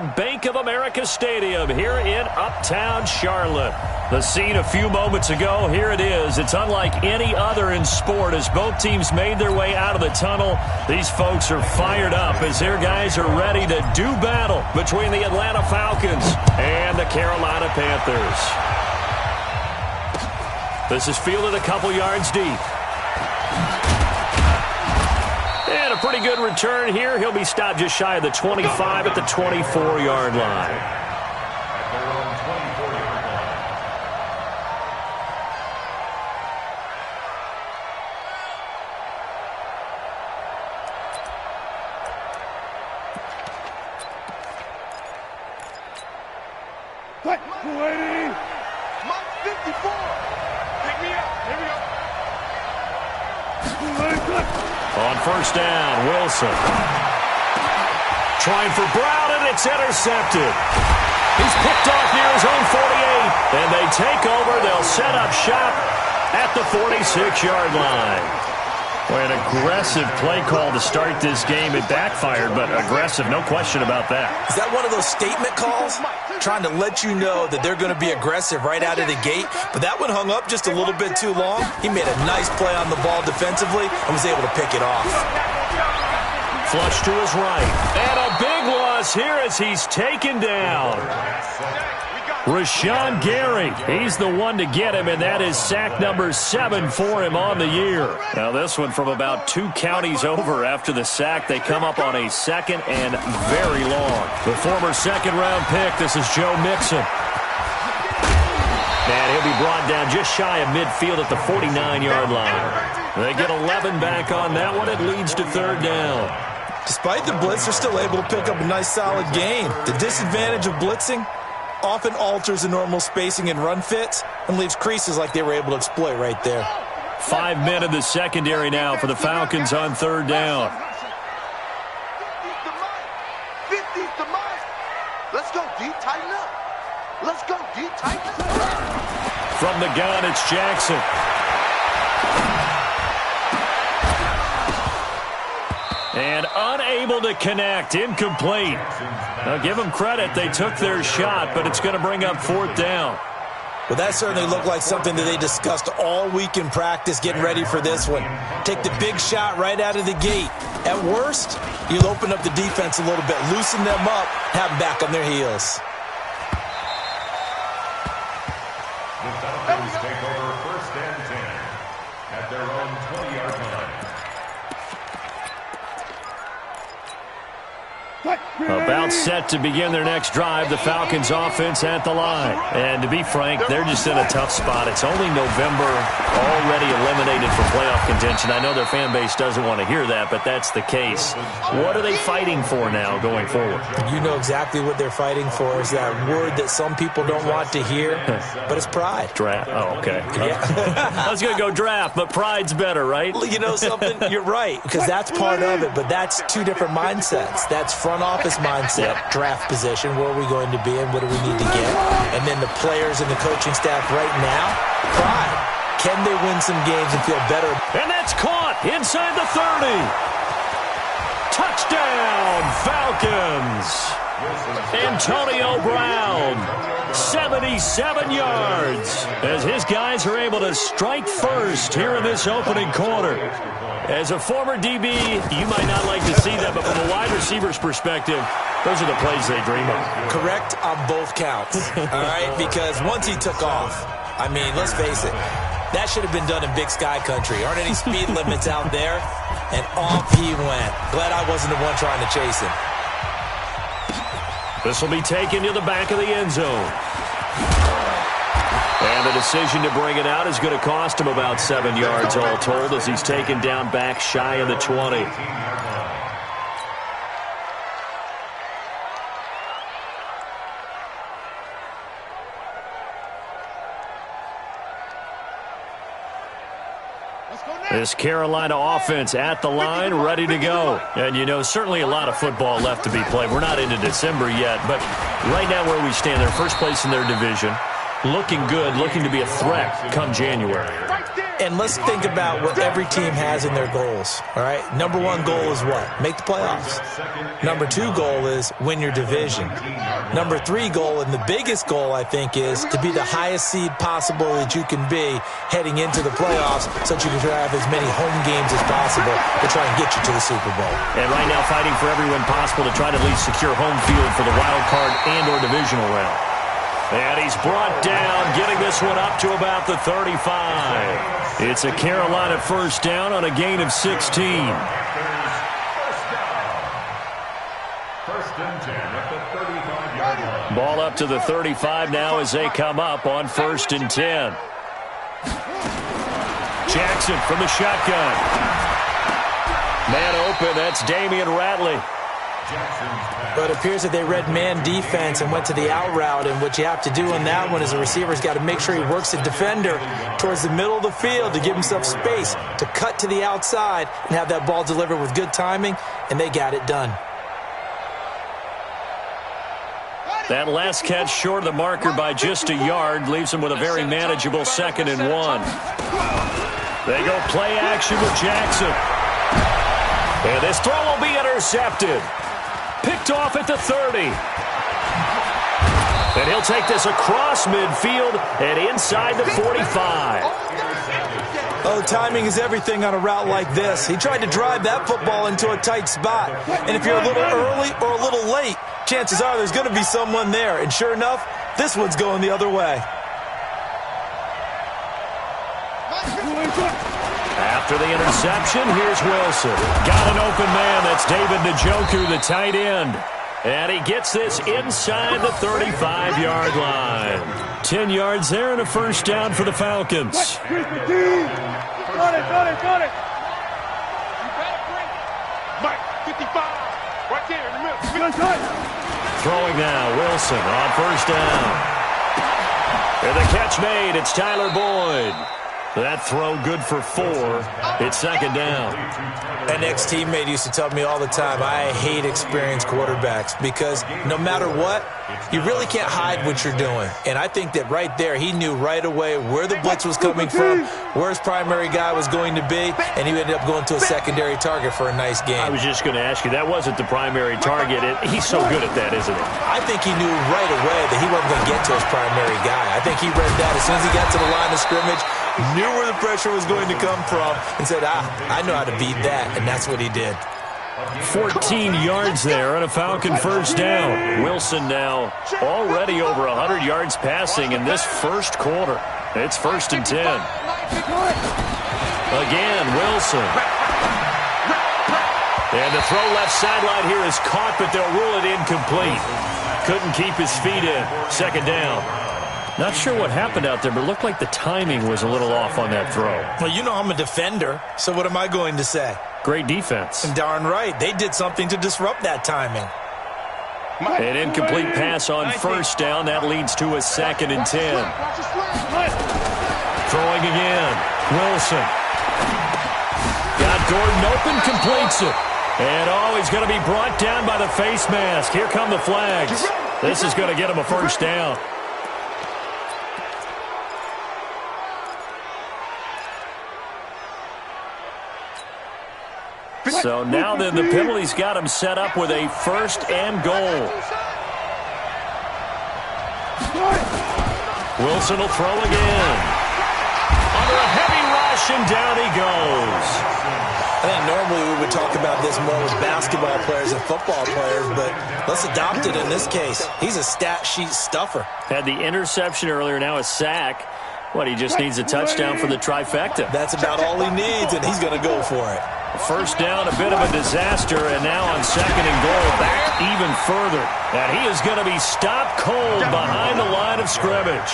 and Bank of America Stadium here in Uptown Charlotte. The scene a few moments ago, here it is. It's unlike any other in sport as both teams made their way out of the tunnel. These folks are fired up as their guys are ready to do battle between the Atlanta Falcons and the Carolina Panthers. This is fielded a couple yards deep. And a pretty good return here. He'll be stopped just shy of the 25 at the 24-yard line. On first down, Wilson. Trying for Brown, and it's intercepted. He's picked off near his own 48, and they take over. They'll set up shop at the 46-yard line. Boy, an aggressive play call to start this game. It backfired, but aggressive, no question about that. Is that one of those statement calls? Trying to let you know that they're going to be aggressive right out of the gate, but that one hung up just a little bit too long. He made a nice play on the ball defensively and was able to pick it off. Flush to his right. And a big loss here as he's taken down. Rashawn Gary, he's the one to get him, and that is sack number 7 for him on the year. Now this one from about 2 counties over after the sack. They come up on a second and very long. The former second-round pick, this is Joe Mixon. And he'll be brought down just shy of midfield at the 49-yard line. They get 11 back on that one. It leads to third down. Despite the blitz, they're still able to pick up a nice solid gain. The disadvantage of blitzing often alters the normal spacing and run fits and leaves creases like they were able to exploit right there. 5 men in the secondary now for the Falcons on third down. 50's the mark. Let's go deep, tighten up. Let's go deep, tighten up. From the gun, it's Jackson. And unable to connect, incomplete. Now give them credit, they took their shot, but it's going to bring up fourth down. Well, that certainly looked like something that they discussed all week in practice getting ready for this one. Take the big shot right out of the gate. At worst, you'll open up the defense a little bit, loosen them up, have them back on their heels. The Falcons take over first and 10 at their own 20-yard line. About set to begin their next drive, the Falcons offense at the line. And to be frank, they're just in a tough spot. It's only November, already eliminated from playoff contention. I know their fan base doesn't want to hear that, but that's the case. What are they fighting for now going forward? You know exactly what they're fighting for is that word that some people don't want to hear, but it's pride. Draft. Oh, okay. Yeah. I was going to go draft, but pride's better, right? You know something? You're right, because that's part of it, but that's 2 different mindsets. That's front office mindset, draft position, where are we going to be and what do we need to get? And then the players and the coaching staff right now, pride. Can they win some games and feel better? And that's caught inside the 30. Touchdown, Falcons. Antonio Brown, 77 yards, as his guys are able to strike first here in this opening quarter. As a former DB, you might not like to see that, but from a wide receiver's perspective, those are the plays they dream of. Correct on both counts, all right? Because once he took off, I mean, let's face it, that should have been done in Big Sky Country. Aren't any speed limits out there? And off he went. Glad I wasn't the one trying to chase him. This will be taken to the back of the end zone. And the decision to bring it out is going to cost him about 7 yards all told as he's taken down back shy of the 20. This Carolina offense at the line, ready to go. And, you know, certainly a lot of football left to be played. We're not into December yet, but right now where we stand, they're first place in their division. Looking good, looking to be a threat come January. Right there. And let's think about what every team has in their goals, all right? Number one goal is what? Make the playoffs. Number two goal is win your division. Number three goal, and the biggest goal, I think, is to be the highest seed possible that you can be heading into the playoffs so that you can have as many home games as possible to try and get you to the Super Bowl. And right now fighting for every win possible to try to at least secure home field for the wild card and or divisional round. And he's brought down, getting this one up to about the 35. It's a Carolina first down on a gain of 16. First and 10 at the 35-yard line. Ball up to the 35 now as they come up on first and 10. Jackson from the shotgun. Man open, that's Damian Ratley. But it appears that they read man defense and went to the out route, and what you have to do on that one is the receiver's got to make sure he works the defender towards the middle of the field to give himself space to cut to the outside and have that ball delivered with good timing, and they got it done. That last catch short of the marker by just a yard leaves him with a very manageable 2nd and 1. They go play action with Jackson. And this throw will be intercepted. Picked off at the 30. And he'll take this across midfield and inside the 45. Oh, timing is everything on a route like this. He tried to drive that football into a tight spot. And if you're a little early or a little late, chances are there's going to be someone there. And sure enough, this one's going the other way. After the interception, here's Wilson. Got an open man. That's David Njoku, the tight end. And he gets this inside the 35-yard line. 10 yards there and a first down for the Falcons. Got it. Mike, 55. Right there in the middle. Throwing now, Wilson on first down. And the catch made. It's Tyler Boyd. That throw good for 4. It's 2nd down. An ex-teammate used to tell me all the time, I hate experienced quarterbacks because no matter what, you really can't hide what you're doing. And I think that right there, he knew right away where the blitz was coming from, where his primary guy was going to be, and he ended up going to a secondary target for a nice game. I was just going to ask you, that wasn't the primary target. He's so good at that, isn't he? I think he knew right away that he wasn't going to get to his primary guy. I think he read that as soon as he got to the line of scrimmage, knew where the pressure was going to come from, and said, I know how to beat that, and that's what he did. 14 yards there on a Falcon first down. Wilson now already over 100 yards passing in this first quarter. It's 1st and 10. Again, Wilson. And the throw left sideline here is caught, but they'll rule it incomplete. Couldn't keep his feet in. 2nd down. Not sure what happened out there, but it looked like the timing was a little off on that throw. Well, you know I'm a defender, so what am I going to say? Great defense. And darn right, they did something to disrupt that timing. An incomplete pass on first down. That leads to a 2nd and 10. Throwing again. Wilson. Got Gordon open, completes it. And he's going to be brought down by the face mask. Here come the flags. This is going to get him a first down. So now then the penalty's got him set up with a 1st and goal. Wilson will throw again. Under a heavy rush, and down he goes. I think normally we would talk about this more with basketball players and football players, but let's adopt it in this case. He's a stat sheet stuffer. Had the interception earlier, now a sack. He just needs a touchdown for the trifecta. That's about all he needs, and he's going to go for it. First down, a bit of a disaster, and now on 2nd and goal, back even further. And he is going to be stopped cold behind the line of scrimmage.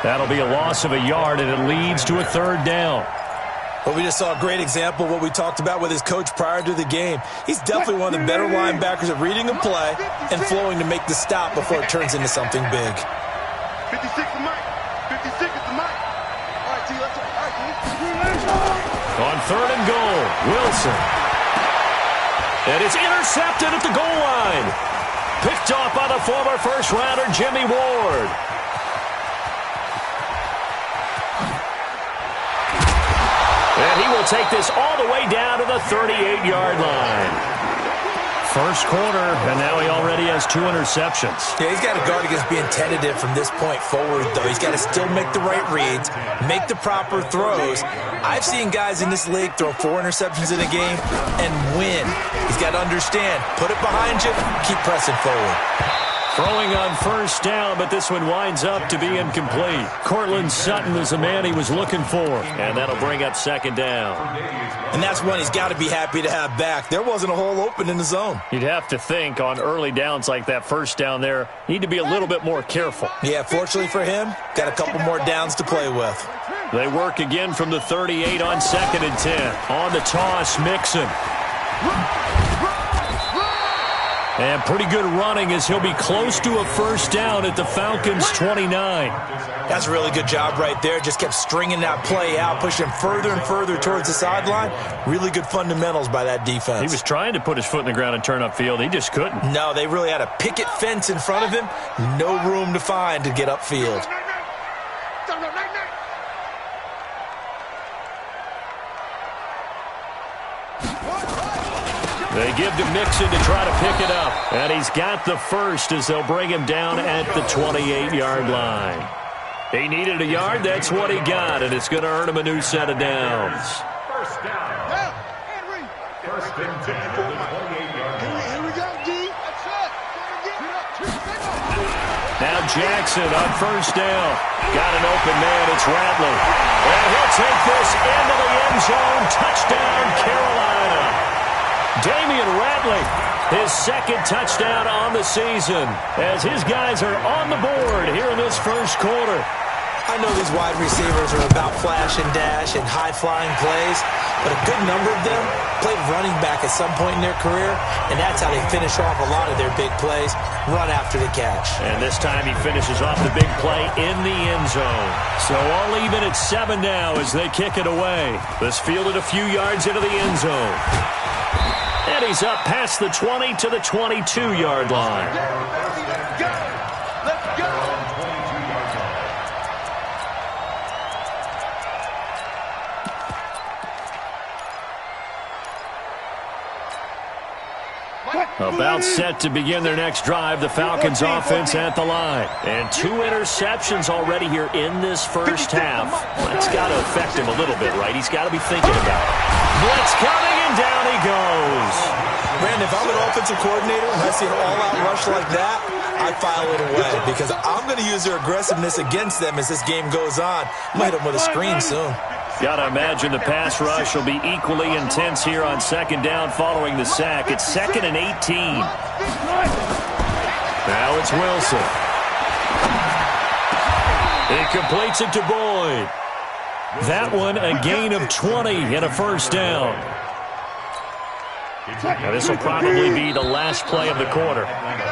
That'll be a loss of a yard, and it leads to a 3rd down. Well, we just saw a great example of what we talked about with his coach prior to the game. He's definitely one of the better linebackers at reading a play and flowing to make the stop before it turns into something big. 56 to Mike. 56 is the Mike. All right, T, let's go. All right, T. On 3rd and goal, Wilson. And it's intercepted at the goal line. Picked off by the former first-rounder Jimmy Ward. he will take this all the way down to the 38-yard line. First quarter, and now he already has 2 interceptions. Yeah, he's got to guard against being tentative from this point forward, though. He's got to still make the right reads, make the proper throws. I've seen guys in this league throw 4 interceptions in a game and win. He's got to understand, put it behind you, keep pressing forward. Throwing on first down, but this one winds up to be incomplete. Cortland Sutton is the man he was looking for, and that'll bring up second down. And that's one he's got to be happy to have back. There wasn't a hole open in the zone. You'd have to think on early downs like that first down there, need to be a little bit more careful. Yeah, fortunately for him, got a couple more downs to play with. They work again from the 38 on 2nd and 10. On the toss, Mixon. And pretty good running as he'll be close to a first down at the Falcons' 29. That's a really good job right there. Just kept stringing that play out, pushing further and further towards the sideline. Really good fundamentals by that defense. He was trying to put his foot in the ground and turn upfield. He just couldn't. No, they really had a picket fence in front of him. No room to find to get upfield. They give to Mixon to try to pick it up. And he's got the first as they'll bring him down at the 28-yard line. He needed a yard. That's what he got, and it's going to earn him a new set of downs. First down. First and 10 at the 28-yard line. Here we go, D. That's it. Now Jackson on first down. Got an open man. It's Rattler. And he'll take this into the end zone. Touchdown, Carolina. Damian Rattler, his second touchdown on the season, as his guys are on the board here in this first quarter. I know these wide receivers are about flash and dash and high-flying plays, but a good number of them played running back at some point in their career, and that's how they finish off a lot of their big plays, run after the catch. And this time he finishes off the big play in the end zone. So all even at 7 now as they kick it away. This fielded a few yards into the end zone. And he's up past the 20 to the 22-yard line. Let's go. About set to begin their next drive, the Falcons offense at the line. And 2 interceptions already here in this first half. That's got to affect him a little bit, right? He's got to be thinking about it. Blitz coming, and down he goes. Brandon, if I'm an offensive coordinator and I see an all-out rush like that, I file it away because I'm going to use their aggressiveness against them as this game goes on. I'm going to hit them with a screen soon. Got to imagine the pass rush will be equally intense here on second down following the sack. It's 2nd and 18. Now it's Wilson. He completes it to Boyd. That one a gain of 20 and a first down. Now this will probably be the last play of the quarter. That's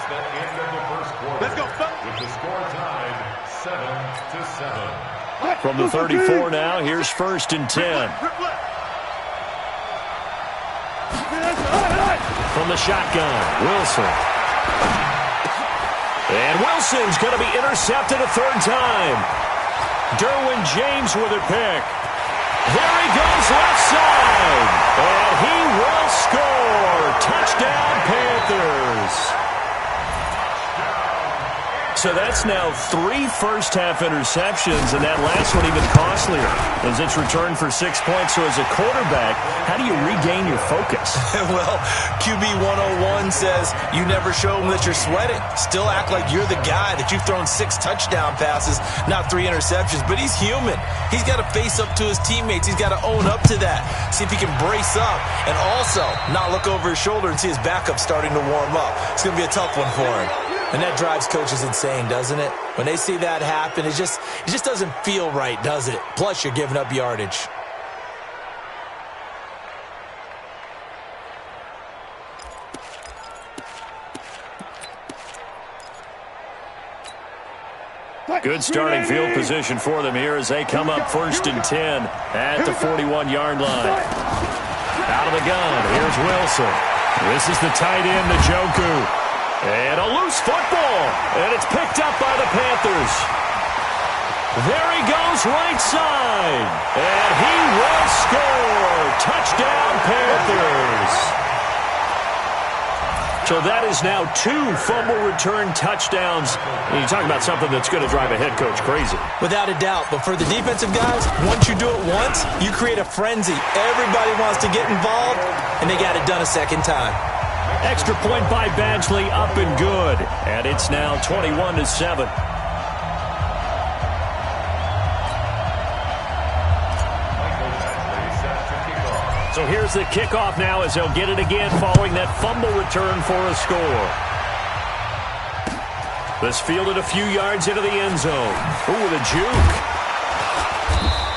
the end of the first quarter. Let's go. With the score tied 7-7. From the 34 now, here's 1st and 10. From the shotgun, Wilson. And Wilson's going to be intercepted a 3rd time. Derwin James with a pick. Here he goes left side. And he will score. Touchdown, Panthers. So that's now 3 first-half interceptions, and that last one even costlier as it's returned for 6 points. So as a quarterback, how do you regain your focus? Well, QB 101 says you never show them that you're sweating. Still act like you're the guy, that you've thrown 6 touchdown passes, not 3 interceptions. But he's human. He's got to face up to his teammates. He's got to own up to that. See if he can brace up and also not look over his shoulder and see his backup starting to warm up. It's going to be a tough one for him. And that drives coaches insane, doesn't it? When they see that happen, it just doesn't feel right, does it? Plus, you're giving up yardage. Good starting field position for them here as they come up 1st and 10 at the 41-yard line. Out of the gun, here's Wilson. This is the tight end, Njoku. And a loose football, and it's picked up by the Panthers. There he goes right side. And he will score. Touchdown, Panthers. So that is now 2 fumble return touchdowns. And you talk about something that's going to drive a head coach crazy. Without a doubt. But for the defensive guys, once you do it once, you create a frenzy. Everybody wants to get involved, and they got it done a second time. Extra point by Badgley, up and good. And it's now 21-7. So here's the kickoff now as they'll get it again following that fumble return for a score. This fielded a few yards into the end zone. Ooh, with a juke.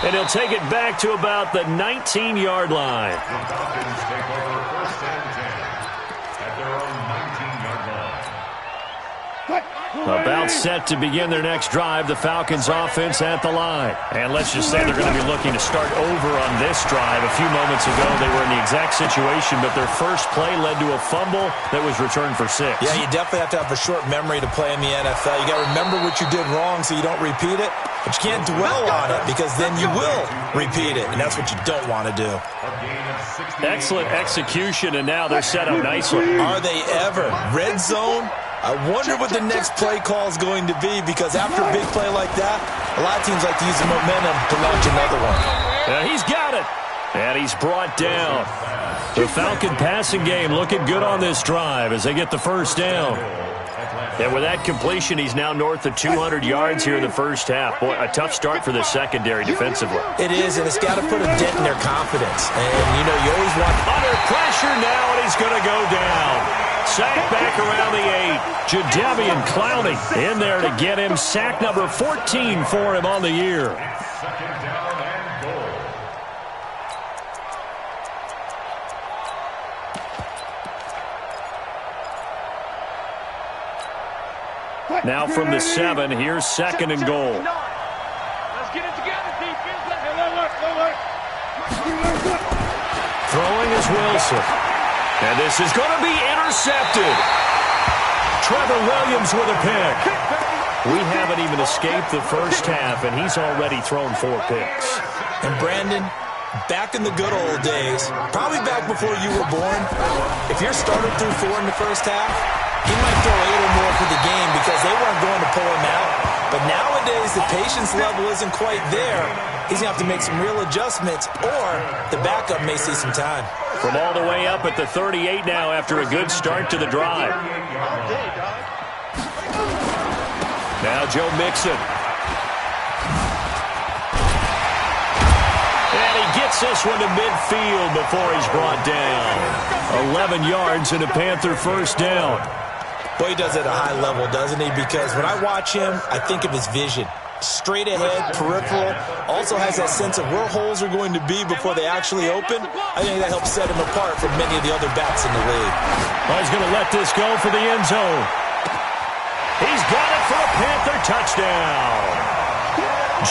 And he'll take it back to about the 19-yard line. The Falcons take over 1st and 10 at their own 19-yard line. About set to begin their next drive, the Falcons offense at the line. And let's just say they're going to be looking to start over on this drive. A few moments ago, they were in the exact situation, but their first play led to a fumble that was returned for 6. Yeah, you definitely have to have a short memory to play in the NFL. You got to remember what you did wrong so you don't repeat it, but you can't dwell on it because then you will repeat it, and that's what you don't want to do. Excellent execution, and now they're set up nicely. Are they ever? Red zone? I wonder what the next play call is going to be because after a big play like that, a lot of teams like to use the momentum to launch another one. He's got it. And he's brought down. The Falcon passing game looking good on this drive as they get the first down. And with that completion, he's now north of 200 yards here in the first half. Boy, a tough start for the secondary defensively. It is, and it's got to put a dent in their confidence. And, you know, you always want... Under pressure now, and he's going to go down. Sack back around the 8. Jadeveon Clowney in there to get him. Sack number 14 for him on the year. 2nd down and goal. Now from the 7, here's 2nd and goal. Let's get it together, defense. Throwing is Wilson. And this is going to be intercepted. Trevor Williams with a pick. We haven't even escaped the first half, and he's already thrown 4 picks. And Brandon, back in the good old days, probably back before you were born, if your starter threw 4 in the first half, he might throw 8 or more for the game because they weren't going to pull him out. But nowadays, the patience level isn't quite there. He's going to have to make some real adjustments, or the backup may see some time. From all the way up at the 38 now after a good start to the drive. Now Joe Mixon. And he gets this one to midfield before he's brought down. 11 yards and a Panther first down. Boy, he does it at a high level, doesn't he? Because when I watch him, I think of his vision. Straight ahead, peripheral, also has that sense of where holes are going to be before they actually open. I think that helps set him apart from many of the other backs in the league. Well, he's going to let this go for the end zone. He's got it for a Panther touchdown.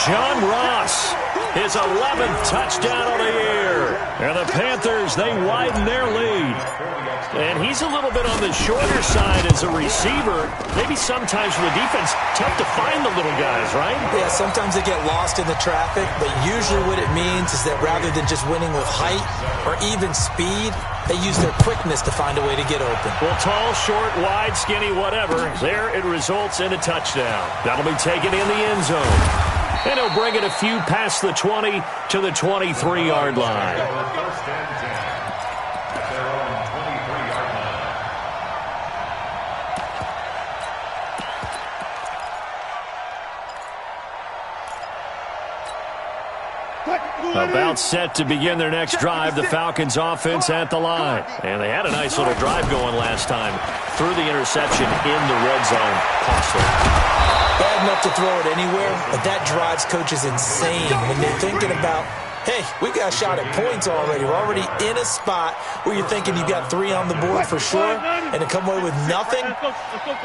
John Ross, his 11th touchdown of the year. And the Panthers, they widen their lead. And he's a little bit on the shorter side as a receiver. Maybe sometimes for the defense, tough to find the little guys, right? Yeah, sometimes they get lost in the traffic, but usually what it means is that rather than just winning with height or even speed, they use their quickness to find a way to get open. Well, tall, short, wide, skinny, whatever. There it results in a touchdown. That'll be taken in the end zone. And he'll bring it a few past the 20 to the 23-yard line. 1st and 10 at their own 23-yard line. About set to begin their next drive, the Falcons offense at the line. And they had a nice little drive going last time. Through the interception in the red zone. Costly. Bad enough to throw it anywhere, but that drives coaches insane when they're thinking about, hey, we got a shot at points already. We're already in a spot where you're thinking you've got 3 on the board for sure, and to come away with nothing,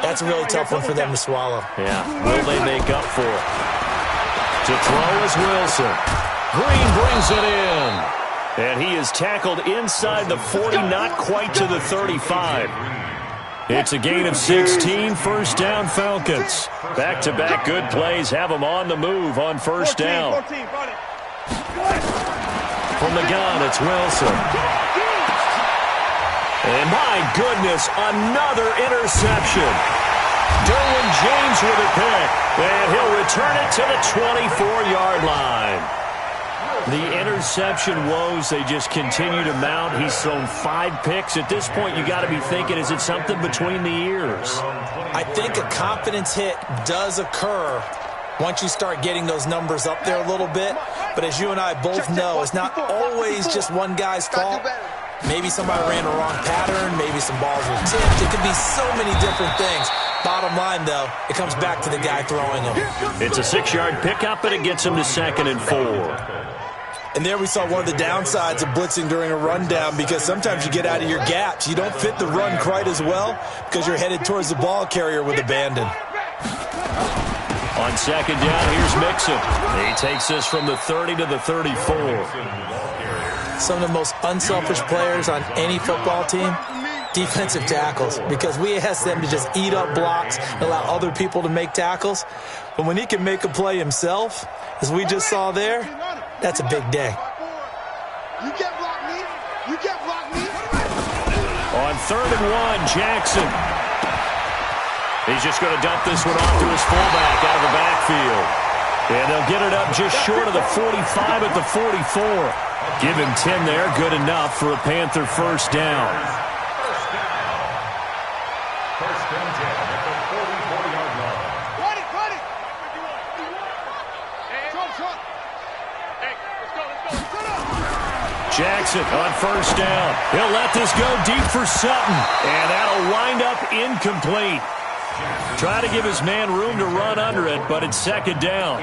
that's a really tough one for them to swallow. Yeah, will they make up for it? To throw is Wilson. Green brings it in. And he is tackled inside the 40, not quite to the 35. It's a gain of 16, first down Falcons. Back-to-back good plays have them on the move on first down. From the gun, it's Wilson. And my goodness, another interception. Derwin James with a pick, and he'll return it to the 24-yard line. The interception woes, they just continue to mount. He's thrown 5 picks. At this point, you got to be thinking, is it something between the ears? I think a confidence hit does occur once you start getting those numbers up there a little bit. But as you and I both know, it's not always just one guy's fault. Maybe somebody ran a wrong pattern. Maybe some balls were tipped. It could be so many different things. Bottom line, though, it comes back to the guy throwing them. It's a 6-yard pickup, and it gets him to 2nd and 4. And there we saw one of the downsides of blitzing during a rundown, because sometimes you get out of your gaps. You don't fit the run quite as well because you're headed towards the ball carrier with abandon. On 2nd down, here's Mixon. He takes this from the 30 to the 34. Some of the most unselfish players on any football team, defensive tackles, because we ask them to just eat up blocks and allow other people to make tackles. But when he can make a play himself, as we just saw there, that's a big day. You can't block me. You can't block me. On 3rd and 1, Jackson. He's just going to dump this one off to his fullback out of the backfield. And they'll get it up just short of the 45 at the 44. Give him 10 there, good enough for a Panther first down. First and 10 at the 44-yard line. Run it. Hey, let's go. Jackson on first down. He'll let this go deep for Sutton. And that'll wind up incomplete. Try to give his man room to run under it, but it's 2nd down.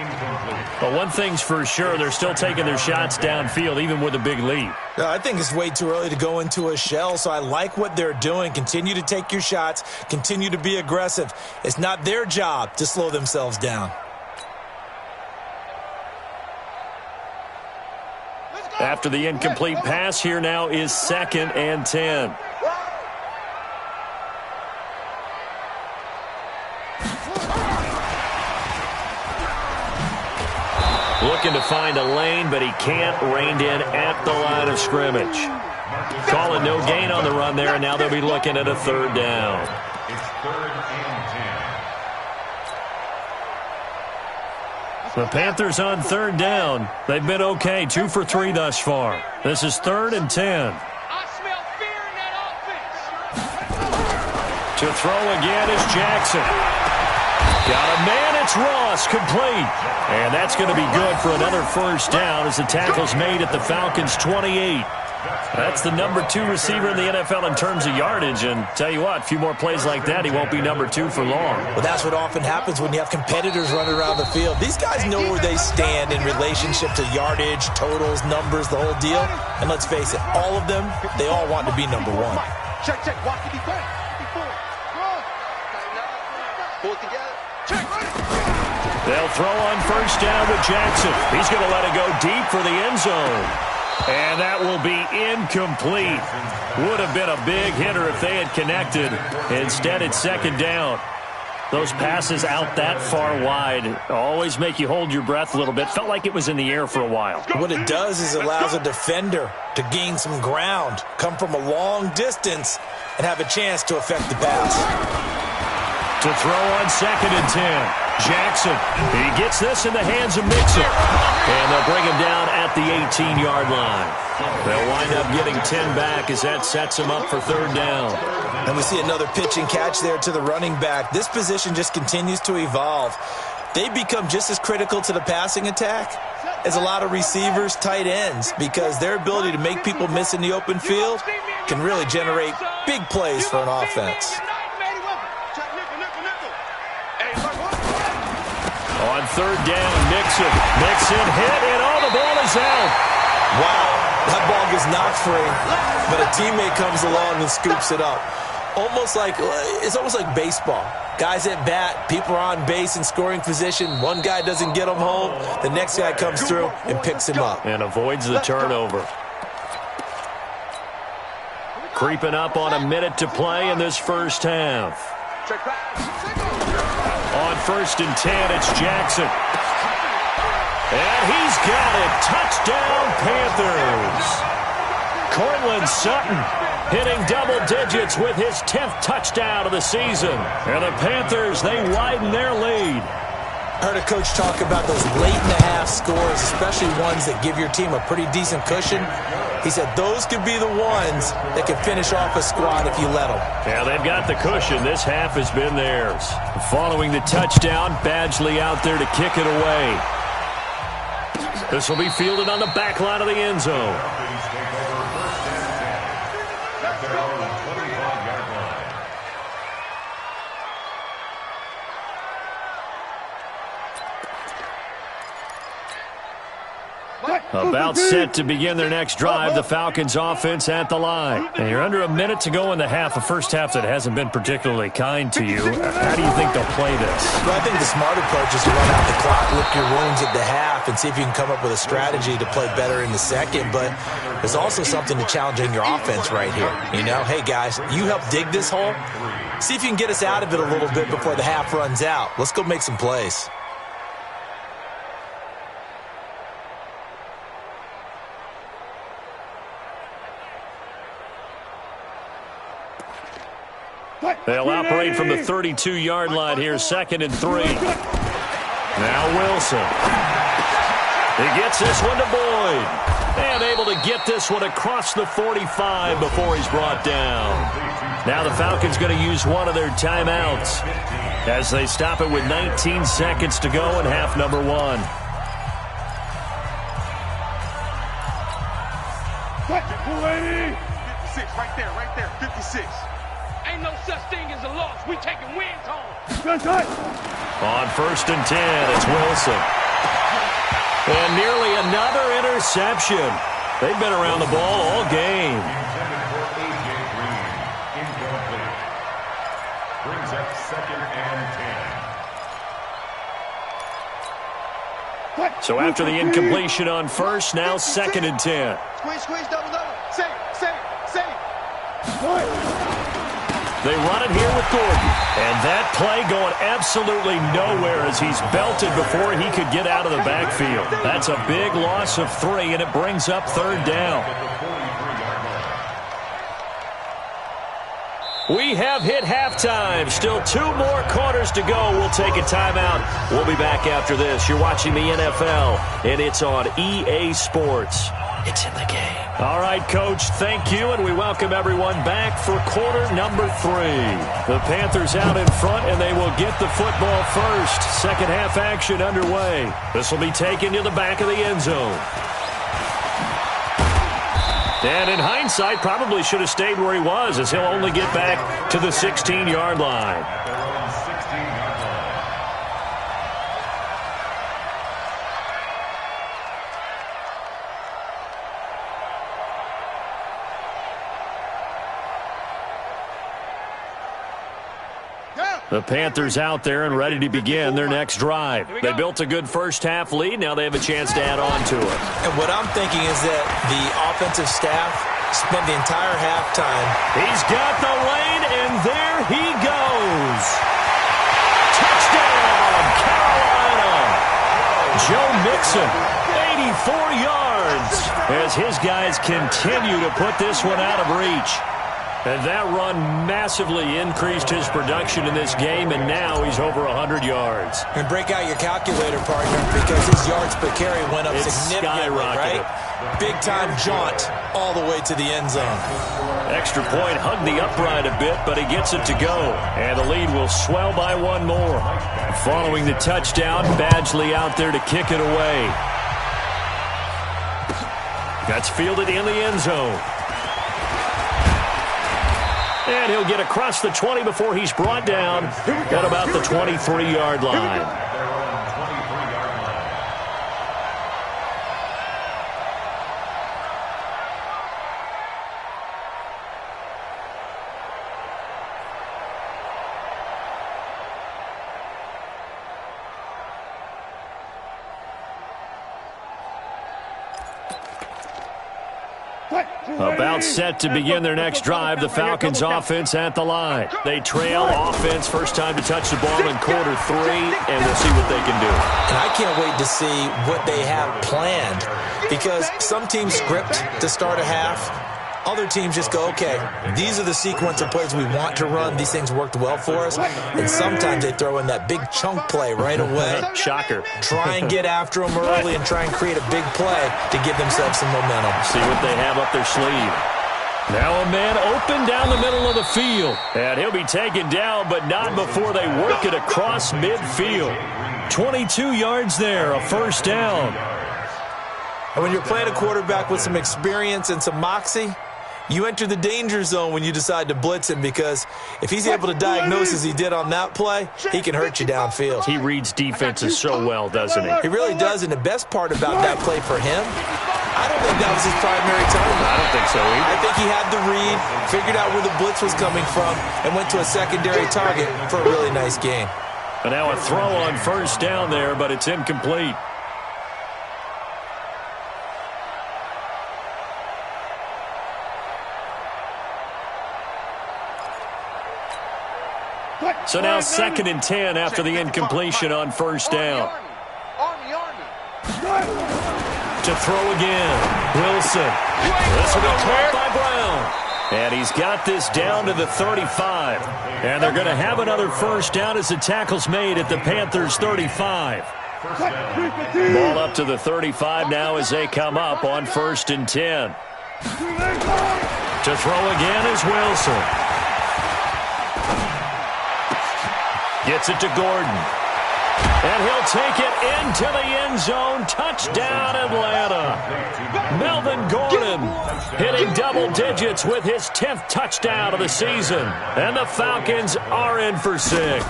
But one thing's for sure, they're still taking their shots downfield, even with a big lead. I think it's way too early to go into a shell, so I like what they're doing. Continue to take your shots. Continue to be aggressive. It's not their job to slow themselves down. After the incomplete pass, here now is 2nd and 10. Looking to find a lane, but he can't. Reined in at the line of scrimmage. Calling no gain on the run there, and now they'll be looking at a 3rd down. It's 3rd and 10. The Panthers on 3rd down. They've been okay, 2 for 3 thus far. This is 3rd and 10. I smell fear in that offense. To throw again is Jackson. Got a man, it's Ross, complete. And that's going to be good for another first down as the tackle's made at the Falcons' 28. That's the number 2 receiver in the NFL in terms of yardage. And tell you what, a few more plays like that, he won't be number 2 for long. Well, that's what often happens when you have competitors running around the field. These guys know where they stand in relationship to yardage, totals, numbers, the whole deal. And let's face it, all of them, they all want to be number 1. Check. Watch the defense. Pull it together. They'll throw on first down with Jackson. He's going to let it go deep for the end zone. And that will be incomplete. Would have been a big hitter if they had connected. Instead, it's 2nd down. Those passes out that far wide always make you hold your breath a little bit. Felt like it was in the air for a while. What it does is it allows a defender to gain some ground, come from a long distance, and have a chance to affect the pass. To throw on 2nd and 10. Jackson, he gets this in the hands of Mixon. And they'll bring him down at the 18-yard line. They'll wind up getting 10 back as that sets him up for 3rd down. And we see another pitch and catch there to the running back. This position just continues to evolve. They become just as critical to the passing attack as a lot of receivers, tight ends, because their ability to make people miss in the open field can really generate big plays for an offense. On 3rd down, Mixon hit, and the ball is out. Wow, that ball gets knocked free, but a teammate comes along and scoops it up. It's almost like baseball. Guys at bat, people are on base in scoring position. One guy doesn't get them home. The next guy comes through and picks him up. And avoids the turnover. Creeping up on a minute to play in this first half. On 1st and 10, it's Jackson. And he's got it. Touchdown, Panthers. Cortland Sutton hitting double digits with his 10th touchdown of the season. And the Panthers, they widen their lead. I heard a coach talk about those late-in-the-half scores, especially ones that give your team a pretty decent cushion. He said those could be the ones that can finish off a squad if you let them. Yeah, they've got the cushion. This half has been theirs. Following the touchdown, Badgley out there to kick it away. This will be fielded on the back line of the end zone. About set to begin their next drive, the Falcons offense at the line. And you're under a minute to go in the half, a first half that hasn't been particularly kind to you. How do you think they'll play this? Well, I think the smart approach is to run out the clock, lick your wounds at the half, and see if you can come up with a strategy to play better in the second. But there's also something to challenging your offense right here. You know, hey, guys, you help dig this hole. See if you can get us out of it a little bit before the half runs out. Let's go make some plays. They'll operate from the 32-yard line here, 2nd and 3. Now Wilson. He gets this one to Boyd. And able to get this one across the 45 before he's brought down. Now the Falcons going to use one of their timeouts as they stop it with 19 seconds to go in half number 1. Right there, 56. Ain't no such thing as a loss. We taking wins home. On 1st and 10, it's Wilson. And nearly another interception. They've been around the ball all game. Brings up 2nd and 10. So after the incompletion on 1st, now 2nd and 10. Squeeze, double. Save. They run it here with Gordon. And that play going absolutely nowhere as he's belted before he could get out of the backfield. That's a big loss of 3, and it brings up 3rd down. We have hit halftime. Still 2 more quarters to go. We'll take a timeout. We'll be back after this. You're watching the NFL, and it's on EA Sports. It's in the game. All right, Coach, thank you, and we welcome everyone back for quarter number 3. The Panthers out in front, and they will get the football first. Second half action underway. This will be taken to the back of the end zone. And in hindsight, probably should have stayed where he was, as he'll only get back to the 16-yard line. The Panthers out there and ready to begin their next drive. They built a good first half lead. Now they have a chance to add on to it. And what I'm thinking is that the offensive staff spent the entire halftime. He's got the lane, and there he goes. Touchdown, Carolina. Joe Mixon, 84 yards, as his guys continue to put this one out of reach. And that run massively increased his production in this game, and now he's over 100 yards. And break out your calculator, partner, because his yards per carry went up significantly, right? Big-time jaunt all the way to the end zone. Extra point hugged the upright a bit, but he gets it to go. And the lead will swell by 1 more. Following the touchdown, Badgley out there to kick it away. That's fielded in the end zone. And he'll get across the 20 before he's brought down at about the 23-yard line. About set to begin their next drive, the Falcons offense at the line. They trail offense, first time to touch the ball in quarter 3, and we'll see what they can do. And I can't wait to see what they have planned, because some teams script to start a half. Other teams just go, okay, these are the sequence of plays we want to run. These things worked well for us. And sometimes they throw in that big chunk play right away. Shocker. Try and get after them early and try and create a big play to give themselves some momentum. See what they have up their sleeve. Now a man open down the middle of the field. And he'll be taken down, but not before they work it across midfield. 22 yards there, a first down. And when you're playing a quarterback with some experience and some moxie, you enter the danger zone when you decide to blitz him, because if he's able to diagnose as he did on that play, he can hurt you downfield. He reads defenses so well, doesn't he? He really does, and the best part about that play for him, I don't think that was his primary target. I don't think so either. I think he had the read, figured out where the blitz was coming from, and went to a secondary target for a really nice game. And now a throw on first down there, but it's incomplete. So now 2nd and 10 after the incompletion on first down. To throw again, Wilson. This will be caught by Brown. And he's got this down to the 35. And they're going to have another first down as the tackle's made at the Panthers' 35. Ball up to the 35 now as they come up on 1st and 10. To throw again is Wilson. Gets it to Gordon. And he'll take it into the end zone. Touchdown, Atlanta. Melvin Gordon hitting double digits with his 10th touchdown of the season. And the Falcons are in for 6.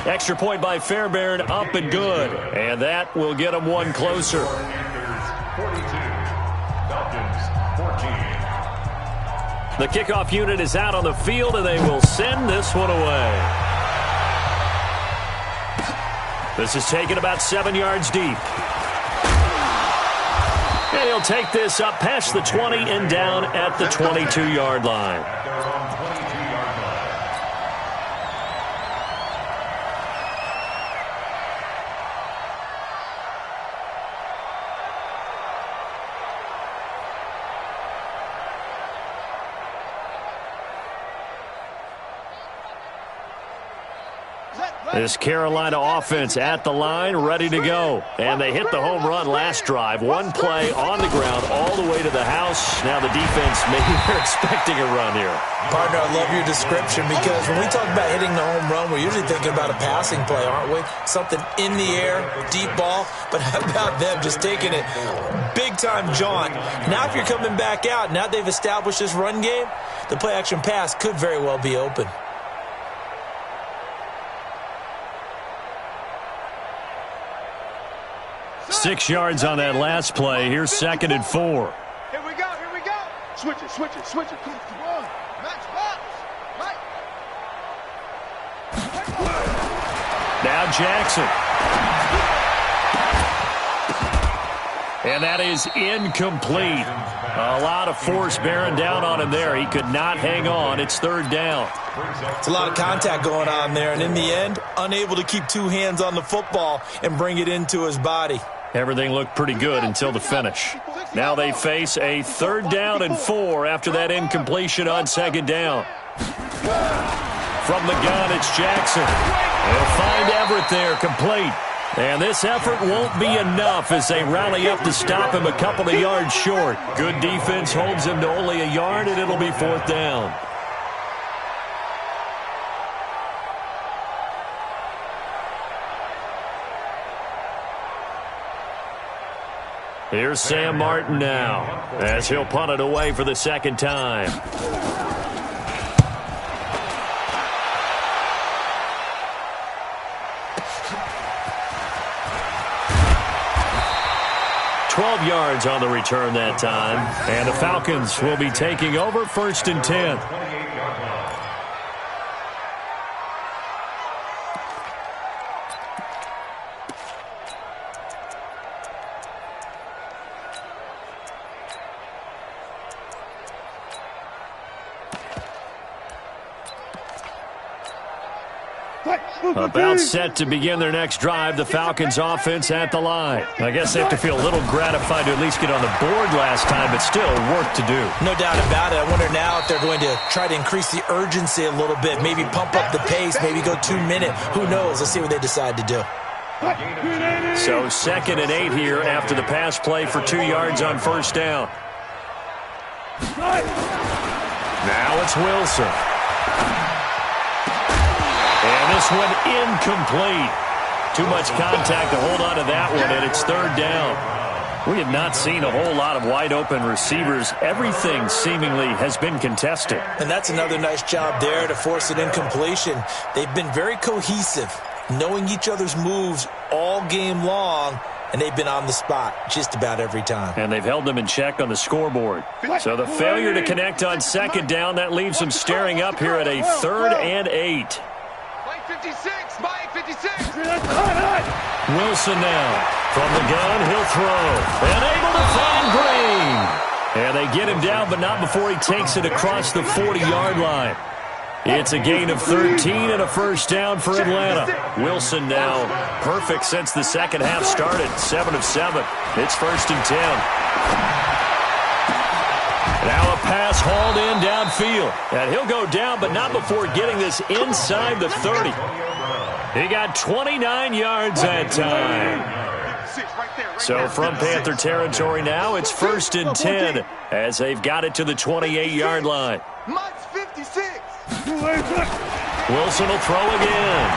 Extra point by Fairbairn, up and good. And that will get them one closer. The kickoff unit is out on the field, and they will send this one away. This is taken about 7 yards deep. And he'll take this up past the 20 and down at the 22-yard line. This Carolina offense at the line, ready to go. And they hit the home run last drive. One play on the ground all the way to the house. Now the defense, maybe they're expecting a run here. Partner, I love your description, because when we talk about hitting the home run, we're usually thinking about a passing play, aren't we? Something in the air, deep ball. But how about them just taking it big-time jaunt? Now if you're coming back out, now they've established this run game, the play-action pass could very well be open. Six yards on that last play. Here's 2nd and 4. Here we go, here we go. Switch it, switch it, switch it. Come on. Match box. Right. Now Jackson. And that is incomplete. A lot of force bearing down on him there. He could not hang on. It's 3rd down. It's a lot of contact going on there, and in the end, unable to keep two hands on the football and bring it into his body. Everything looked pretty good until the finish. Now they face a 3rd down and 4 after that incompletion on 2nd down. From the gun, it's Jackson. They'll find Everett there, complete. And this effort won't be enough as they rally up to stop him a couple of yards short. Good defense holds him to only a yard, and it'll be 4th down. Here's Sam Martin now, as he'll punt it away for the 2nd time. $12 yards on the return that time. And the Falcons will be taking over 1st and 10. About set to begin their next drive, the Falcons offense at the line. I guess they have to feel a little gratified to at least get on the board last time, but still work to do. No doubt about it. I wonder now if they're going to try to increase the urgency a little bit, maybe pump up the pace, maybe go 2 minute. Who knows? Let's see what they decide to do. So 2nd and 8 here after the pass play for 2 yards on first down. Now it's Wilson. And this one incomplete. Too much contact to hold on to that one, and it's 3rd down. We have not seen a whole lot of wide-open receivers. Everything seemingly has been contested. And that's another nice job there to force an incompletion. They've been very cohesive, knowing each other's moves all game long, and they've been on the spot just about every time. And they've held them in check on the scoreboard. So the failure to connect on 2nd down, that leaves them staring up here at a 3rd and 8. Mike 56, Mike 56. Wilson now. From the gun, he'll throw. And able to find Green. And they get him down, but not before he takes it across the 40-yard line. It's a gain of 13 and a first down for Atlanta. Wilson now perfect since the second half started. 7 of 7. It's 1st and 10. Now a pass hauled in downfield. And he'll go down, but not before getting this inside the 30. He got 29 yards that time. So from Panther territory now, it's 1st and 10 as they've got it to the 28-yard line. Mike's 56. Wilson will throw again.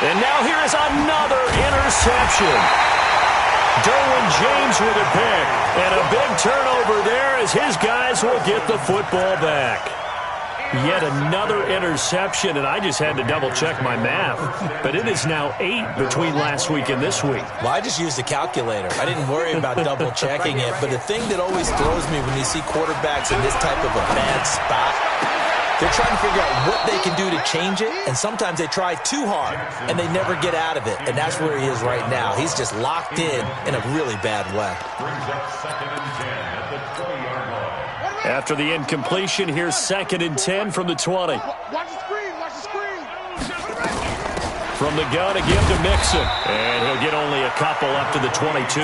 And now here is another interception. Derwin James with a pick. And a big turnover there as his guys will get the football back. Yet another interception, and I just had to double-check my math. But it is now 8 between last week and this week. Well, I just used a calculator. I didn't worry about double-checking it. But the thing that always throws me when you see quarterbacks in this type of a bad spot, they're trying to figure out what they can do to change it, and sometimes they try too hard, and they never get out of it. And that's where he is right now. He's just locked in a really bad way. After the incompletion, here's 2nd and 10 from the 20. Watch the screen, watch the screen. From the gun again to Mixon. And he'll get only a couple up to the 22.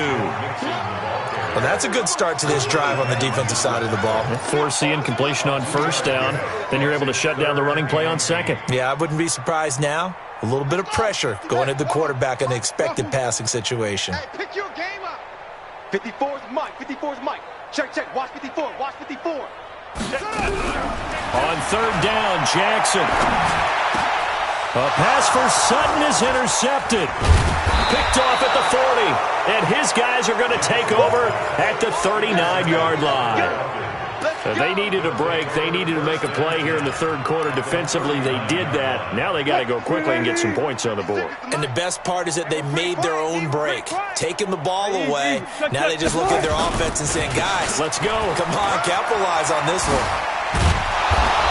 Well, that's a good start to this drive on the defensive side of the ball. Force the incompletion on first down. Then you're able to shut down the running play on 2nd. Yeah, I wouldn't be surprised now. A little bit of pressure going at the quarterback in an expected passing situation. Hey, pick your game up. 54's Mike. 54's Mike. Check, check. Watch 54. Watch 54. On 3rd down, Jackson. A pass for Sutton is intercepted. Picked off at the 40. And his guys are going to take over at the 39-yard line. They needed a break. They needed to make a play here in the 3rd quarter. Defensively, they did that. Now they got to go quickly and get some points on the board. And the best part is that they made their own break. Taking the ball away. Now they just look at their offense and saying, guys, let's go. Come on, capitalize on this one.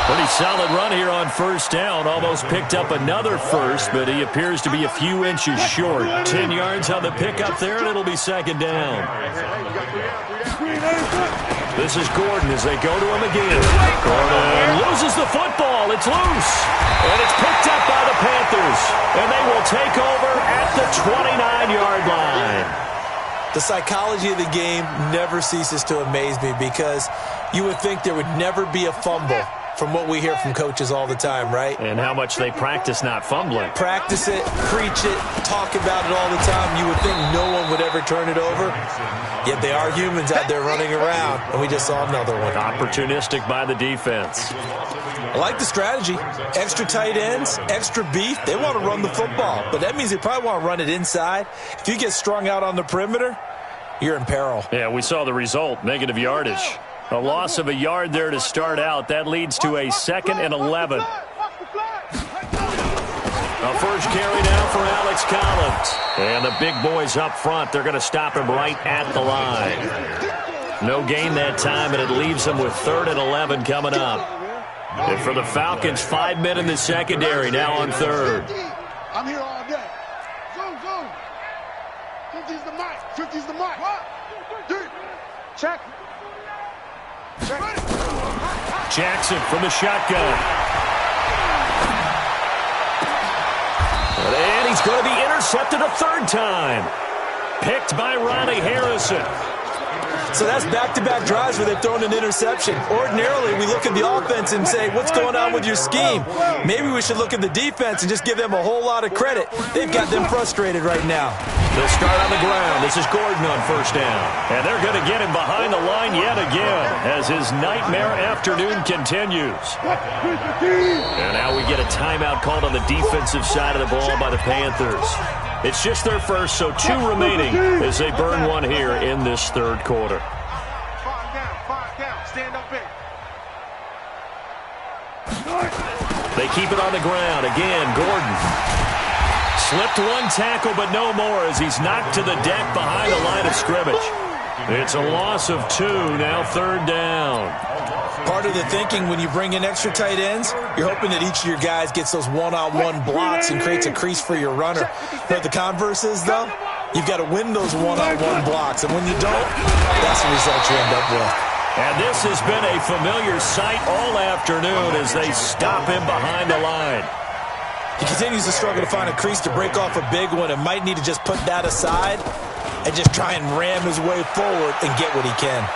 Pretty solid run here on first down. Almost picked up another first, but he appears to be a few inches short. 10 yards on the pickup there, and it'll be 2nd down. This is Gordon as they go to him again. Gordon loses the football. It's loose. And it's picked up by the Panthers. And they will take over at the 29-yard line. The psychology of the game never ceases to amaze me because you would think there would never be a fumble from what we hear from coaches all the time, right? And how much they practice not fumbling. Practice it, preach it, talk about it all the time. You would think no one would ever turn it over. Yet they are humans out there running around, and we just saw another one. Opportunistic by the defense. I like the strategy. Extra tight ends, extra beef. They want to run the football, but that means they probably want to run it inside. If you get strung out on the perimeter, you're in peril. Yeah, we saw the result, negative yardage. A loss of a yard there to start out. That leads to a 2nd and 11. A first carry now for Alex Collins. And the big boys up front, they're going to stop him right at the line. No gain that time, and it leaves them with 3rd and 11 coming up. And for the Falcons, 5 men in the secondary now on 3rd. I'm here all day. Zoom, zoom. 50's the mic. 50's the mic. Check. Jackson from the shotgun. going to be intercepted a third time. Picked by Ronnie Harrison. So that's back-to-back drives where they've thrown an interception. Ordinarily, we look at the offense and say, what's going on with your scheme? Maybe we should look at the defense and just give them a whole lot of credit. They've got them frustrated right now. They'll start on the ground. This is Gordon on first down. And they're going to get him behind the line yet again as his nightmare afternoon continues. And now we get a timeout called on the defensive side of the ball by the Panthers. It's just their first, so 2 remaining as they burn one here in this third quarter. 5 down, stand up in. They keep it on the ground. Again, Gordon. Slipped one tackle, but no more as he's knocked to the deck behind the line of scrimmage. It's a loss of 2, now third down. Part of the thinking when you bring in extra tight ends, you're hoping that each of your guys gets those one-on-one blocks and creates a crease for your runner. But the converse is, though, you've got to win those one-on-one blocks. And when you don't, that's the result you end up with. And this has been a familiar sight all afternoon as they stop him behind the line. He continues to struggle to find a crease to break off a big one and might need to just put that aside and just try and ram his way forward and get what he can.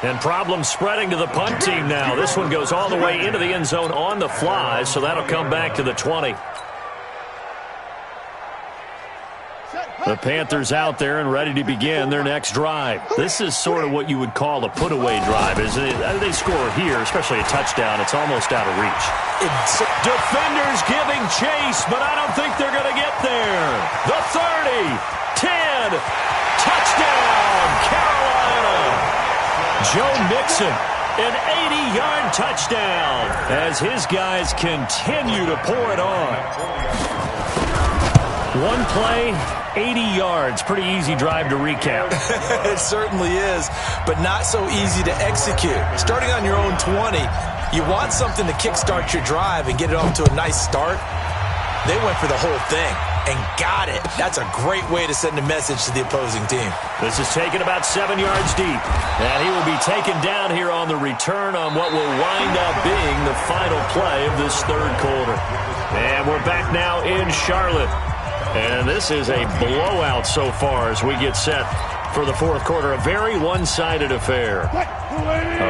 And problems spreading to the punt team now. This one goes all the way into the end zone on the fly, so that'll come back to the 20. The Panthers out there and ready to begin their next drive. This is sort of what you would call a put-away drive. As they score here, especially a touchdown, it's almost out of reach. Defenders giving chase, but I don't think they're going to get there. The 30, 10, touchdown, Carolina. Joe Mixon, an 80-yard touchdown as his guys continue to pour it on. One play, 80 yards. Pretty easy drive to recap. It certainly is, but not so easy to execute. Starting on your own 20, you want something to kickstart your drive and get it off to a nice start. They went for the whole thing and got it. That's a great way to send a message to the opposing team. This is taken about 7 yards deep. And he will be taken down here on the return on what will wind up being the final play of this third quarter. And we're back now in Charlotte. And this is a blowout so far as we get set for the fourth quarter. A very one-sided affair.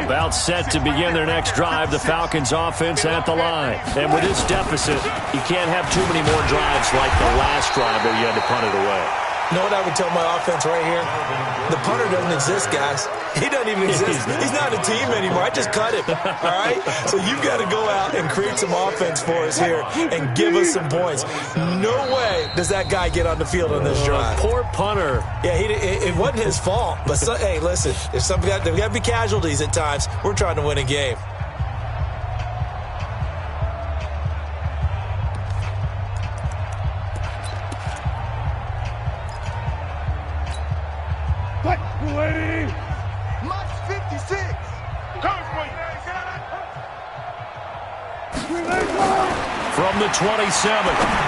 About set to begin their next drive, the Falcons offense at the line. And with this deficit, you can't have too many more drives like the last drive where you had to punt it away. You know what I would tell my offense right here? The punter doesn't exist, guys. He doesn't even exist. He's not a team anymore. I just cut him, all right? So you've got to go out and create some offense for us here and give us some points. No way does that guy get on the field on this drive. Poor punter. Yeah, it wasn't his fault. But, hey, listen, there's got to be casualties at times. We're trying to win a game. Mike 56. Coming for you. From the 27,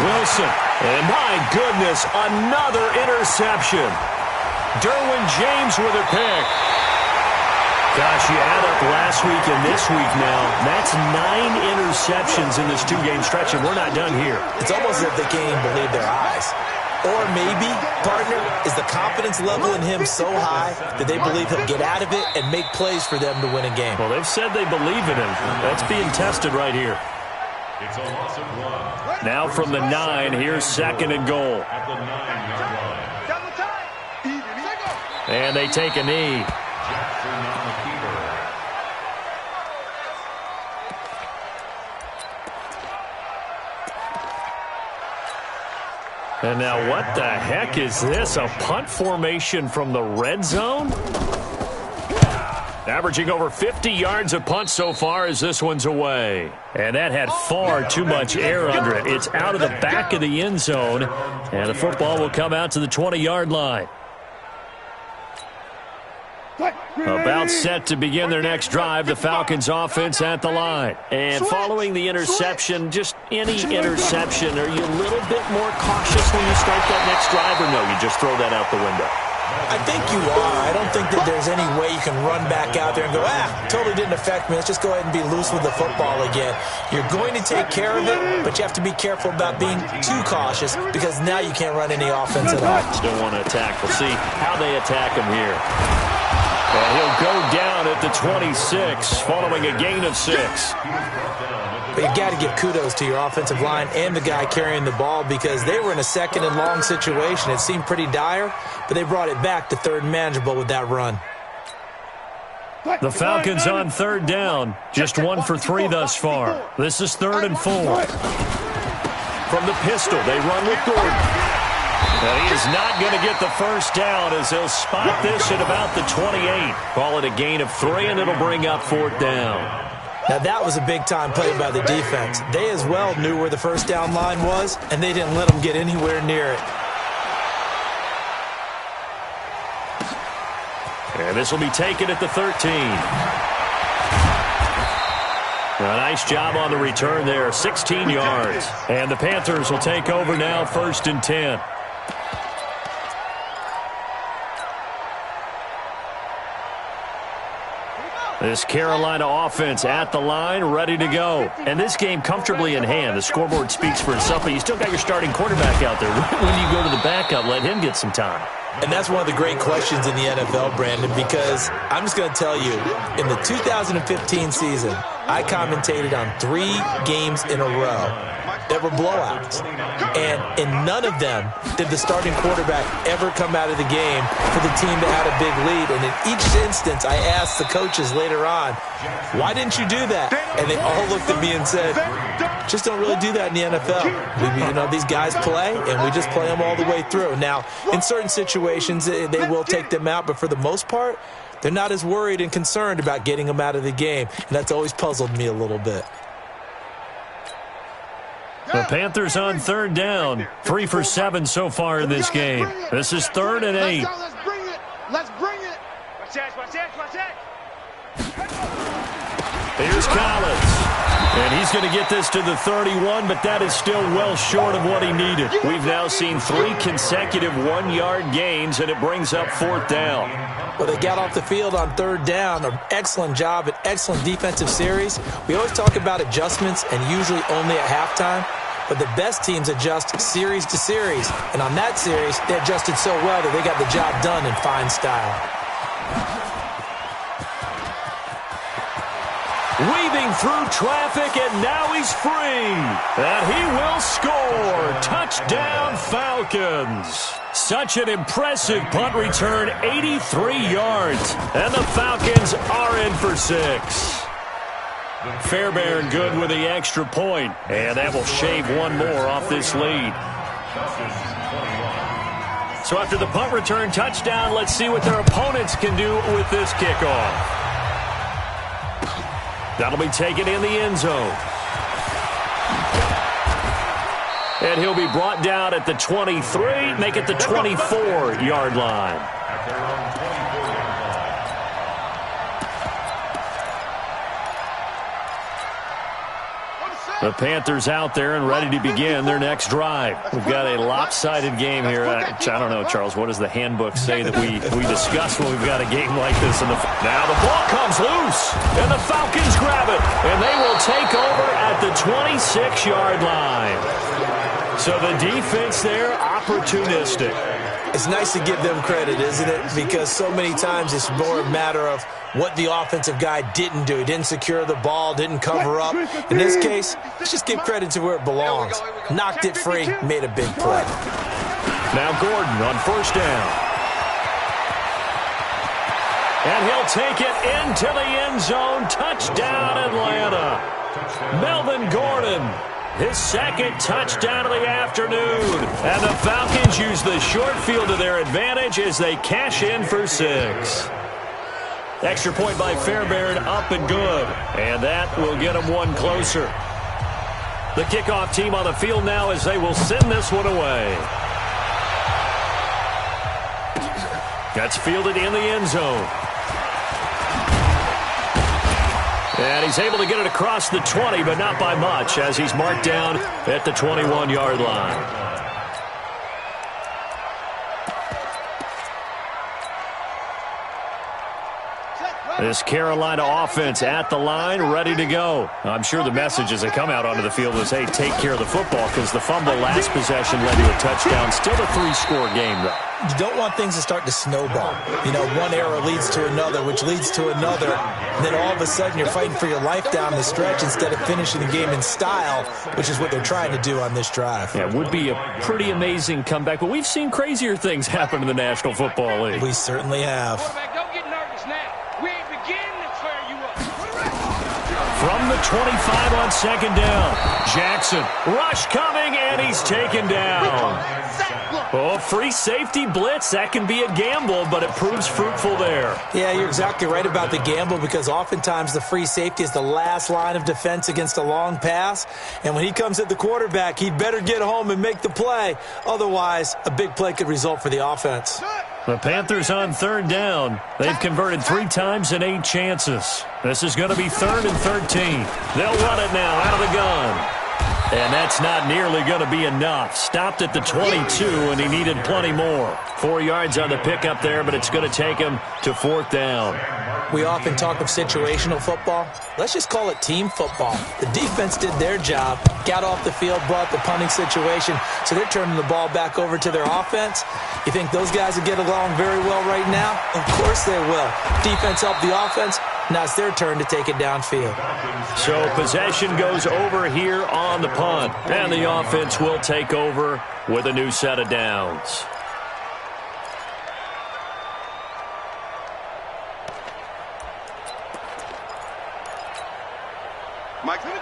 Wilson. And my goodness, another interception. Derwin James with a pick. Gosh, you add up last week and this week now. That's 9 interceptions in this 2-game stretch, and we're not done here. It's almost as if they can't even believe their eyes. Or maybe, partner, is the confidence level in him so high that they believe he'll get out of it and make plays for them to win a game. Well, they've said they believe in him. That's being tested right here. It's a loss of 1. Now from the 9, here's second and goal. At the 9-yard line. And they take a knee. Jackson on the keeper. And now what the heck is this? A punt formation from the red zone? Averaging over 50 yards a punt so far as this one's away. And that had far too much air under it. It's out of the back of the end zone. And the football will come out to the 20-yard line. About set to begin their next drive, the Falcons offense at the line. And following the interception, just any interception, are you a little bit more cautious when you start that next drive, or no, you just throw that out the window? I think you are. I don't think that there's any way you can run back out there and go, totally didn't affect me. Let's just go ahead and be loose with the football again. You're going to take care of it, but you have to be careful about being too cautious because now you can't run any offense at all. Still want to attack. We'll see how they attack him here. And he'll go down at the 26 following a gain of 6. But you got to give kudos to your offensive line and the guy carrying the ball because they were in a second and long situation. It seemed pretty dire, but they brought it back to third and manageable with that run. The Falcons on third down. Just 1 for 3 thus far. This is 3rd and 4. From the pistol, they run with Gordon. And he is not going to get the first down as they'll spot this at about the 28. Call it a gain of 3, and it'll bring up 4th down. Now, that was a big-time play by the defense. They as well knew where the first down line was, and they didn't let them get anywhere near it. And this will be taken at the 13. A nice job on the return there, 16 yards. And the Panthers will take over now, 1st and 10. This Carolina offense at the line, ready to go. And this game comfortably in hand. The scoreboard speaks for itself, but you still got your starting quarterback out there. When do you go to the backup, let him get some time? And that's one of the great questions in the NFL, Brandon, because I'm just going to tell you, in the 2015 season, I commentated on 3 games in a row that were blowouts. And in none of them did the starting quarterback ever come out of the game for the team that had a big lead. And in each instance, I asked the coaches later on, why didn't you do that? And they all looked at me and said, just don't really do that in the NFL. These guys play, and we just play them all the way through. Now, in certain situations, they will take them out, but for the most part, they're not as worried and concerned about getting them out of the game. And that's always puzzled me a little bit. The Panthers on third down. 3 for 7 so far in this game. This is 3rd and 8. Let's bring it. Let's bring it. Watch that. Here's Collins. And he's going to get this to the 31, but that is still well short of what he needed. We've now seen 3 consecutive 1-yard gains, and it brings up 4th down. Well, they got off the field on 3rd down. An excellent job, an excellent defensive series. We always talk about adjustments, and usually only at halftime. But the best teams adjust series to series. And on that series, they adjusted so well that they got the job done in fine style. Weaving through traffic, and now he's free. And he will score. Touchdown, Falcons. Such an impressive punt return, 83 yards. And the Falcons are in for 6. Fairbairn good with the extra point, and that will shave 1 more off this lead. So after the punt return touchdown, let's see what their opponents can do with this kickoff. That'll be taken in the end zone. And he'll be brought down at the 23, make it the 24-yard line. The Panthers out there and ready to begin their next drive. We've got a lopsided game here. I don't know, Charles, what does the handbook say that we discuss when we've got a game like this? Now the ball comes loose, and the Falcons grab it, and they will take over at the 26-yard line. So the defense there, opportunistic. It's nice to give them credit, isn't it? Because so many times it's more a matter of what the offensive guy didn't do. He didn't secure the ball, didn't cover up. In this case, let's just give credit to where it belongs. Knocked it free, made a big play. Now Gordon on 1st down. And he'll take it into the end zone. Touchdown, Atlanta. Melvin Gordon. His 2nd touchdown of the afternoon. And the Falcons use the short field to their advantage as they cash in for 6. Extra point by Fairbairn, up and good. And that will get them 1 closer. The kickoff team on the field now as they will send this one away. That's fielded in the end zone. And he's able to get it across the 20, but not by much, as he's marked down at the 21-yard line. This Carolina offense at the line, ready to go. I'm sure the message as they come out onto the field was, hey, take care of the football, because the fumble last possession led to a touchdown. Still a 3-score game, though. You don't want things to start to snowball. You know, one error leads to another, which leads to another. And then all of a sudden you're fighting for your life down the stretch instead of finishing the game in style, which is what they're trying to do on this drive. Yeah, it would be a pretty amazing comeback, but we've seen crazier things happen in the National Football League. We certainly have. Don't get nervous now. We ain't beginning to clear you up. From the 25 on second down, Jackson, rush coming, and he's taken down. Oh, free safety blitz, that can be a gamble, but it proves fruitful there. Yeah, you're exactly right about the gamble, because oftentimes the free safety is the last line of defense against a long pass. And when he comes at the quarterback, he'd better get home and make the play. Otherwise, a big play could result for the offense. The Panthers on third down. They've converted 3 times in 8 chances. This is going to be 3rd and 13. They'll run it now out of the gun. And that's not nearly going to be enough. Stopped at the 22, and he needed plenty more. 4 yards on the pickup there, but it's going to take him to 4th down. We often talk of situational football. Let's just call it team football. The defense did their job, got off the field, brought the punting situation, so they're turning the ball back over to their offense. You think those guys will get along very well right now? Of course they will. Defense helped the offense. Now it's their turn to take it downfield. So possession goes over here on the punt, and the offense will take over with a new set of downs.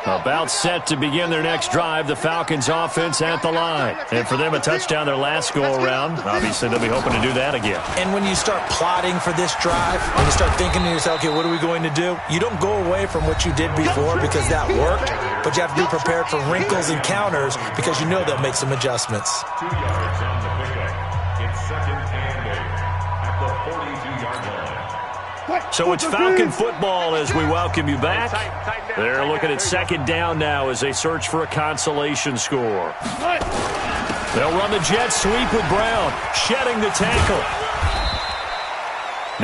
About set to begin their next drive, the Falcons offense at the line. And for them, a touchdown their last go-around. Obviously, they'll be hoping to do that again. And when you start plotting for this drive, when you start thinking to yourself, okay, what are we going to do? You don't go away from what you did before because that worked, but you have to be prepared for wrinkles and counters because you know they'll make some adjustments. 2 yards on the pickup. It's 2nd and 8 at the 42-yard line. So it's Falcon football as we welcome you back. They're looking at 2nd down now as they search for a consolation score. They'll run the jet sweep with Brown, shedding the tackle.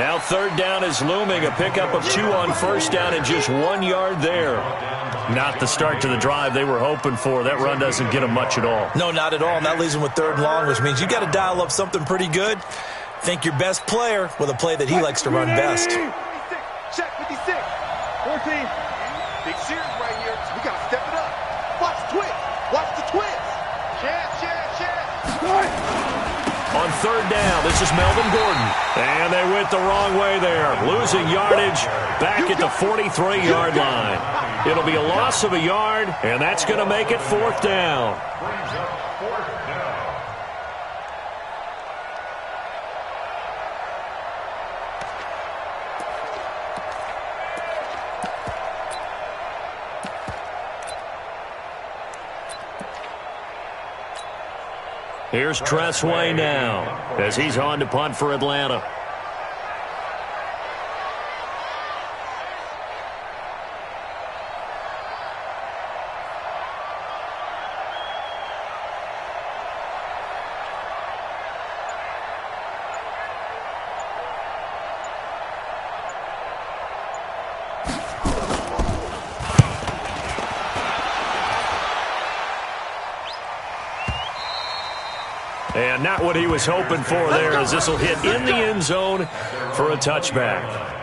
Now 3rd down is looming, a pickup of 2 on 1st down and just 1 yard there. Not the start to the drive they were hoping for. That run doesn't get them much at all. No, not at all, and that leaves them with 3rd and long, which means you got to dial up something pretty good. Think your best player with a play that he likes to run best. Check 56. 14. Big series right here. We got to step it up. Watch the twist. Watch the twist. Chance. On 3rd down, this is Melvin Gordon. And they went the wrong way there. Losing yardage back at the 43-yard line. It'll be a loss of a yard, and that's going to make it 4th down. Brings up 4th down. Here's Tressway now as he's on to punt for Atlanta. And not what he was hoping for there, as this will hit in the end zone for a touchback.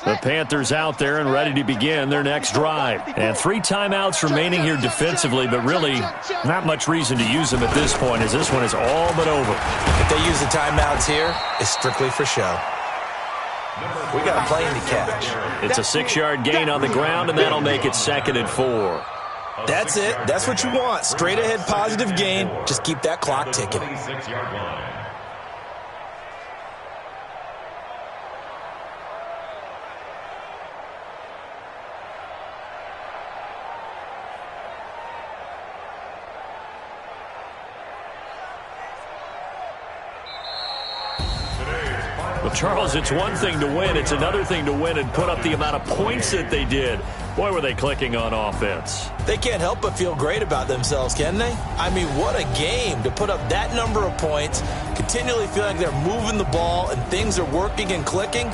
The Panthers out there and ready to begin their next drive. And 3 timeouts remaining here defensively, but really not much reason to use them at this point, as this one is all but over. If they use the timeouts here, it's strictly for show. We got a play in to catch. It's a 6-yard gain on the ground, and that'll make it 2nd and 4. That's it. That's what you want. Straight ahead positive gain. Just keep that clock ticking. 26-yard line. Well, Charles, it's one thing to win. It's another thing to win and put up the amount of points that they did. Boy, were they clicking on offense. They can't help but feel great about themselves, can they? I mean, what a game to put up that number of points, continually feel like they're moving the ball and things are working and clicking.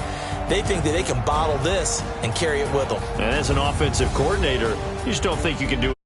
They think that they can bottle this and carry it with them. And as an offensive coordinator, you just don't think you can do it.